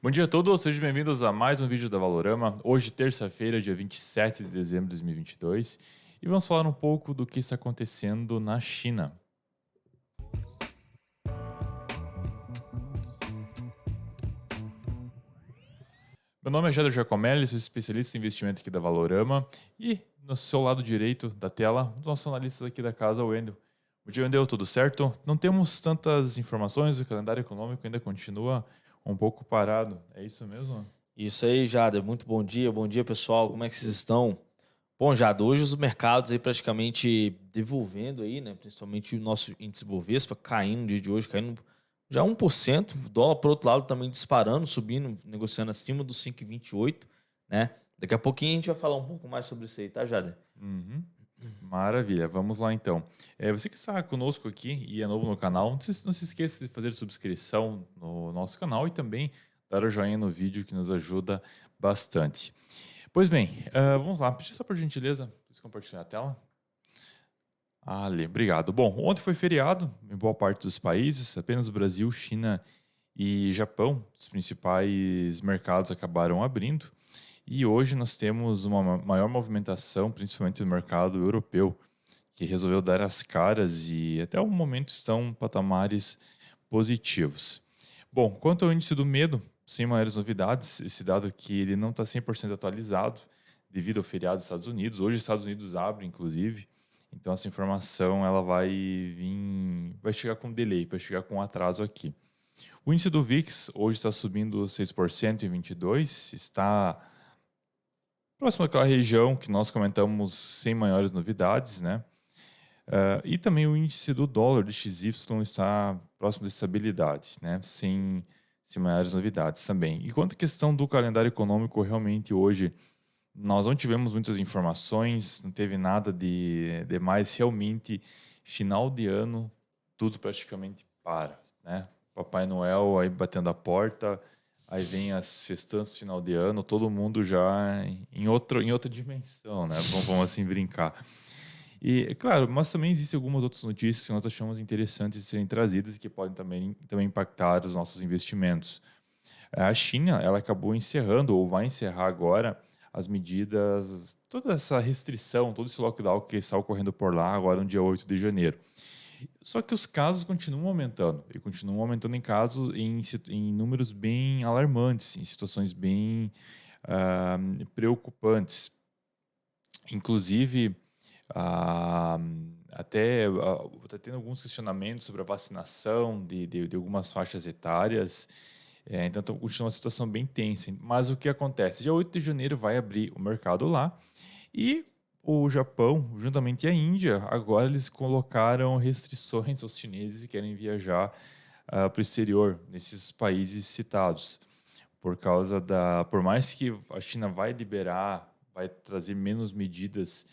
Bom dia a todos, sejam bem-vindos a mais um vídeo da Valorama. Hoje, terça-feira, dia 27 de dezembro de 2022, e vamos falar um pouco do que está acontecendo na China. Meu nome é Jader Giacomelli, sou especialista em investimento aqui da Valorama, e no seu lado direito da tela, os nossos analistas aqui da casa, o Wendel. Bom dia, Wendel, tudo certo? Não temos tantas informações, o calendário econômico ainda continua um pouco parado, é isso mesmo? Isso aí, Jader. Muito bom dia, pessoal. Como é que vocês estão? Bom, Jader, hoje os mercados aí praticamente devolvendo aí, né? Principalmente o nosso índice Bovespa caindo no dia de hoje, caindo já 1%. O dólar, por outro lado, também disparando, subindo, negociando acima dos 5,28, né? Daqui a pouquinho a gente vai falar um pouco mais sobre isso aí, tá, Jader? Uhum. Maravilha, vamos lá então. Você que está conosco aqui e é novo no canal, não se esqueça de fazer subscrição no nosso canal e também dar o joinha no vídeo que nos ajuda bastante. Pois bem, vamos lá. Pedir só por gentileza, você compartilhar a tela. Ali, obrigado. Bom, ontem foi feriado em boa parte dos países, apenas o Brasil, China e Japão, os principais mercados acabaram abrindo. E hoje nós temos uma maior movimentação, principalmente no mercado europeu, que resolveu dar as caras e até o momento estão em patamares positivos. Bom, quanto ao índice do medo, sem maiores novidades, esse dado que ele não está 100% atualizado devido ao feriado dos Estados Unidos. Hoje os Estados Unidos abrem, inclusive, então essa informação ela vai chegar com delay, vai chegar com atraso aqui. O índice do VIX hoje está subindo 6% em 22, está próximo daquela região que nós comentamos sem maiores novidades, né? E também o índice do dólar de XY está próximo de estabilidade, né? Sem maiores novidades também. E quanto à questão do calendário econômico, realmente hoje nós não tivemos muitas informações, não teve nada de mais. Realmente, final de ano, tudo praticamente para, né? Papai Noel aí batendo a porta, aí vem as festanças final de ano, todo mundo já em outra dimensão, né? Vamos assim brincar. E, é claro, mas também existem algumas outras notícias que nós achamos interessantes de serem trazidas e que podem também impactar os nossos investimentos. A China, ela acabou encerrando, ou vai encerrar agora, as medidas, toda essa restrição, todo esse lockdown que está ocorrendo por lá agora no dia 8 de janeiro. Só que os casos continuam aumentando, e continuam aumentando em casos, em números bem alarmantes, em situações bem ah, preocupantes. Inclusive, ah, está tendo alguns questionamentos sobre a vacinação de algumas faixas etárias. Então, continua uma situação bem tensa. Mas o que acontece? Dia 8 de janeiro vai abrir o mercado lá e o Japão, juntamente a Índia, agora eles colocaram restrições aos chineses que querem viajar para o exterior, nesses países citados. Por mais que a China vai liberar, vai trazer menos medidas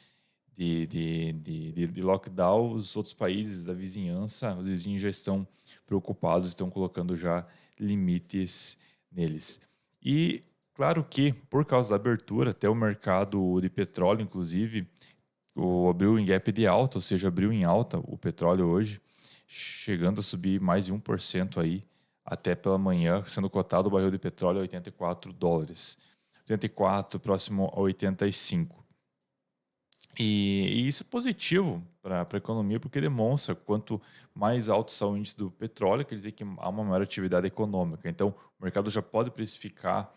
de lockdown, os outros países da vizinhança, os vizinhos já estão preocupados, estão colocando já limites neles. E claro que, por causa da abertura, até o mercado de petróleo, inclusive, abriu em gap de alta, ou seja, abriu em alta o petróleo hoje, chegando a subir mais de 1% aí, até pela manhã, sendo cotado o barril de petróleo a US$ 84. 84, próximo a 85. E isso é positivo para a economia, porque demonstra quanto mais alto está o índice do petróleo, quer dizer que há uma maior atividade econômica. Então, o mercado já pode precificar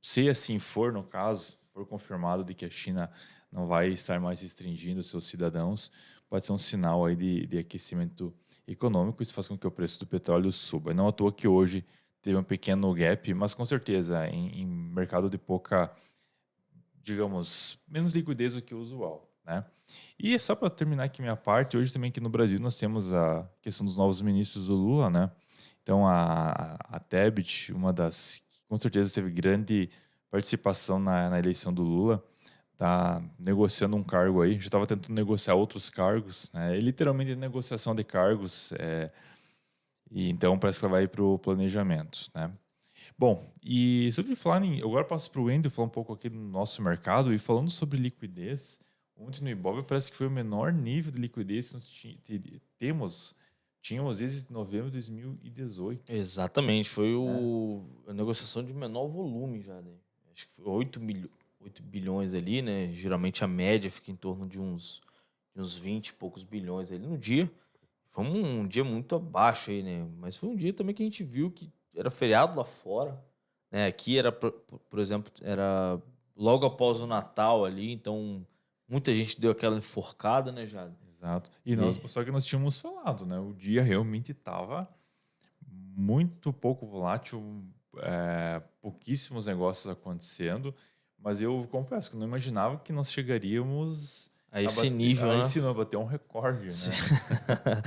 se assim for, no caso, for confirmado de que a China não vai estar mais restringindo seus cidadãos, pode ser um sinal aí de aquecimento econômico. Isso faz com que o preço do petróleo suba. Não à toa que hoje teve um pequeno gap, mas com certeza em mercado de pouca, digamos, menos liquidez do que o usual, né? E só para terminar aqui minha parte, hoje também aqui no Brasil nós temos a questão dos novos ministros do Lula, né? Então a Tebet, uma das que com certeza teve grande participação na eleição do Lula, tá negociando um cargo aí, já estava tentando negociar outros cargos, né? É literalmente negociação de cargos, e então parece que ela vai para o planejamento, né? Bom, e sobre falar em. Eu agora passo para o Wendel falar um pouco aqui do nosso mercado e falando sobre liquidez. Ontem no Ibov parece que foi o menor nível de liquidez que nós temos tínhamos desde novembro de 2018. Exatamente, foi a negociação de menor volume já, né? Acho que foi 8 bilhões ali, né? Geralmente a média fica em torno de uns 20 e poucos bilhões ali no dia. Foi um dia muito abaixo aí, né? Mas foi um dia também que a gente viu que era feriado lá fora, né? Aqui era, por exemplo, era logo após o Natal ali, então muita gente deu aquela enforcada, né, Jade? Exato. E nós, só que nós tínhamos falado, né? O dia realmente estava muito pouco volátil, pouquíssimos negócios acontecendo, mas eu confesso que não imaginava que nós chegaríamos a esse nível, a né? esse nível, bater um recorde, né?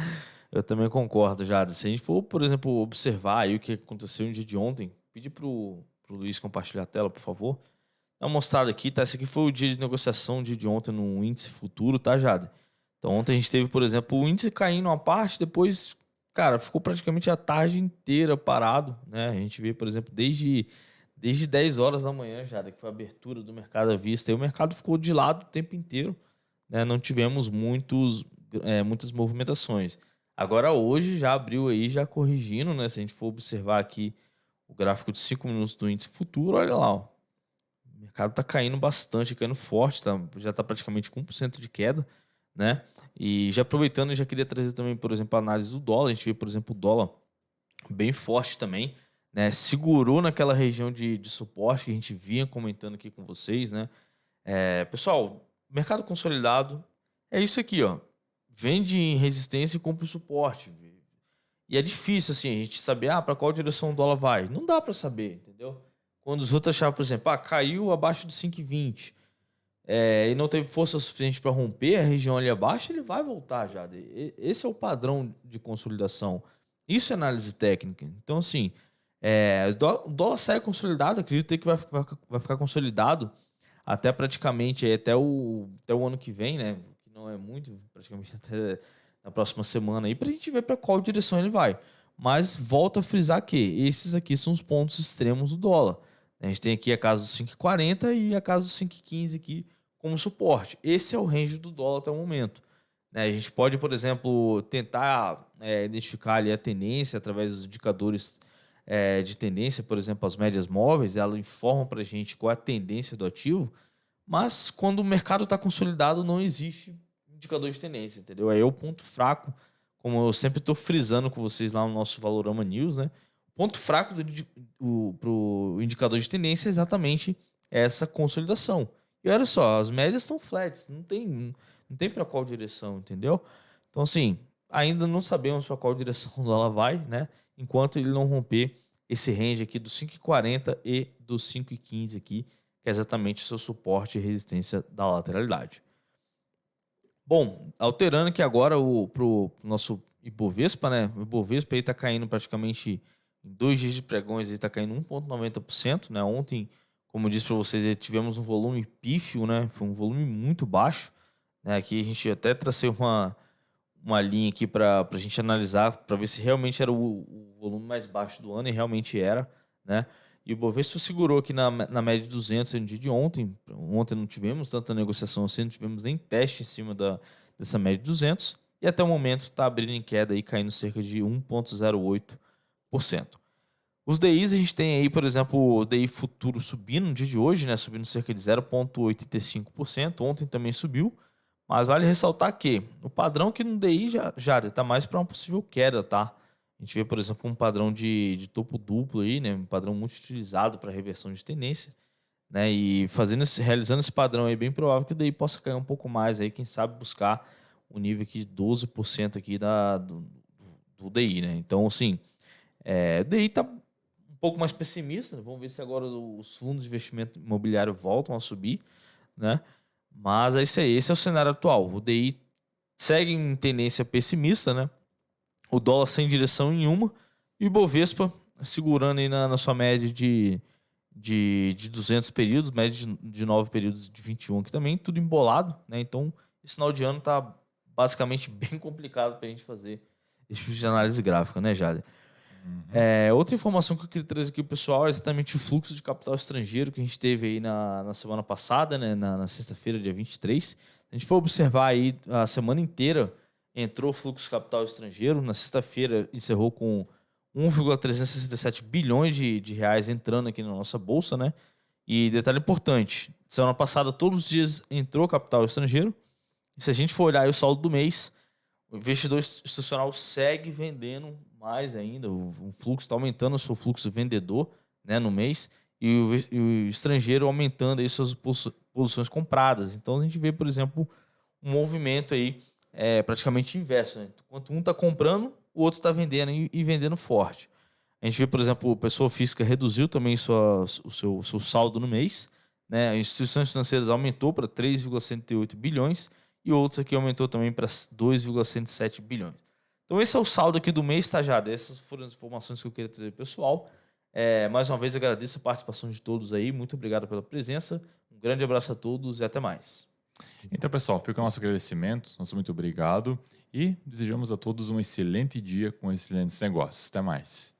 Eu também concordo, Jada. Se a gente for, por exemplo, observar aí o que aconteceu no dia de ontem, pedir pro Luiz compartilhar a tela, por favor. Dá uma mostrada aqui, tá? Esse aqui foi o dia de negociação, o dia de ontem no índice futuro, tá, Jada? Então ontem a gente teve, por exemplo, o índice caindo uma parte, depois, cara, ficou praticamente a tarde inteira parado, né? A gente vê, por exemplo, desde 10 horas da manhã, Jada, que foi a abertura do mercado à vista, e o mercado ficou de lado o tempo inteiro, né? Não tivemos muitas movimentações. Agora hoje já abriu aí, já corrigindo, né? Se a gente for observar aqui o gráfico de 5 minutos do índice futuro, olha lá, ó. O mercado está caindo bastante, caindo forte, já está praticamente com 1% de queda, né? E já aproveitando, eu já queria trazer também, por exemplo, a análise do dólar. A gente vê, por exemplo, o dólar bem forte também, né? Segurou naquela região de suporte que a gente vinha comentando aqui com vocês, né? Pessoal, mercado consolidado é isso aqui, ó. Vende em resistência e compra o suporte. E é difícil, assim, a gente saber, para qual direção o dólar vai. Não dá para saber, entendeu? Quando os outros achavam, por exemplo, caiu abaixo de 5,20 e não teve força suficiente para romper a região ali abaixo, ele vai voltar já. Esse é o padrão de consolidação. Isso é análise técnica. Então, assim, o dólar sai consolidado, acredito que vai ficar consolidado até praticamente até o ano que vem, né? Que não é muito, praticamente até na próxima semana aí, para a gente ver para qual direção ele vai. Mas volto a frisar que esses aqui são os pontos extremos do dólar. A gente tem aqui a casa dos 5,40 e a casa dos 5,15 aqui como suporte. Esse é o range do dólar até o momento. A gente pode, por exemplo, tentar identificar ali a tendência através dos indicadores de tendência, por exemplo, as médias móveis, elas informam para a gente qual é a tendência do ativo, mas quando o mercado está consolidado, não existe indicador de tendência, entendeu? Aí é o ponto fraco, como eu sempre estou frisando com vocês lá no nosso Valorama News, né? O ponto fraco pro indicador de tendência é exatamente essa consolidação. E olha só, as médias estão flats, não tem para qual direção, entendeu? Então, assim, ainda não sabemos para qual direção o dólar vai, né? Enquanto ele não romper esse range aqui dos 5,40 e dos 5,15 aqui, que é exatamente o seu suporte e resistência da lateralidade. Bom, alterando aqui agora pro nosso Ibovespa, né? O Ibovespa aí tá caindo praticamente em 2 dias de pregões, ele tá caindo 1,90%, né? Ontem, como eu disse para vocês, tivemos um volume pífio, né? Foi um volume muito baixo, né? Aqui a gente até tracei uma linha aqui para a gente analisar, para ver se realmente era o volume mais baixo do ano, e realmente era, né? E o Bovespa segurou aqui na média de 200 no dia de ontem. Ontem não tivemos tanta negociação assim, não tivemos nem teste em cima dessa média de 200. E até o momento está abrindo em queda e caindo cerca de 1,08%. Os DIs a gente tem aí, por exemplo, o DI futuro subindo no dia de hoje, né? Subindo cerca de 0,85%. Ontem também subiu. Mas vale ressaltar que o padrão aqui no DI já está mais para uma possível queda, tá? A gente vê, por exemplo, um padrão de topo duplo aí, né? Um padrão muito utilizado para reversão de tendência, né? E realizando esse padrão aí, é bem provável que o DI possa cair um pouco mais aí, quem sabe buscar um nível aqui de 12% aqui do DI, né? Então, assim, o DI está um pouco mais pessimista, né? Vamos ver se agora os fundos de investimento imobiliário voltam a subir, né? Mas é isso aí, esse é o cenário atual. O DI segue em tendência pessimista, né? O dólar sem direção nenhuma e o Ibovespa segurando aí na sua média de 200 períodos, média de 9 períodos de 21 aqui também, tudo embolado, né? Então, esse final de ano tá basicamente bem complicado para a gente fazer esse tipo de análise gráfica, né, Jade? Outra informação que eu queria trazer aqui, pessoal, é exatamente o fluxo de capital estrangeiro que a gente teve aí na semana passada, né, na sexta-feira, dia 23. A gente foi observar aí a semana inteira, entrou fluxo de capital estrangeiro. Na sexta-feira encerrou com 1,367 bilhões de reais entrando aqui na nossa bolsa, né? E detalhe importante, semana passada todos os dias entrou capital estrangeiro. E se a gente for olhar aí o saldo do mês, o investidor institucional segue vendendo mais ainda. O fluxo está aumentando o seu fluxo vendedor, né, no mês. E o estrangeiro aumentando aí suas posições compradas. Então a gente vê, por exemplo, um movimento aí praticamente inverso, né? Enquanto um está comprando, o outro está vendendo e vendendo forte. A gente vê, por exemplo, a pessoa física reduziu também o seu saldo no mês, né? As instituições financeiras aumentou para 3,108 bilhões e outros aqui aumentou também para 2,107 bilhões. Então esse é o saldo aqui do mês, estagiário. Essas foram as informações que eu queria trazer, pessoal. Mais uma vez agradeço a participação de todos aí. Muito obrigado pela presença. Um grande abraço a todos e até mais. Então, pessoal, fica o nosso agradecimento. Nosso muito obrigado. E desejamos a todos um excelente dia com excelentes negócios. Até mais.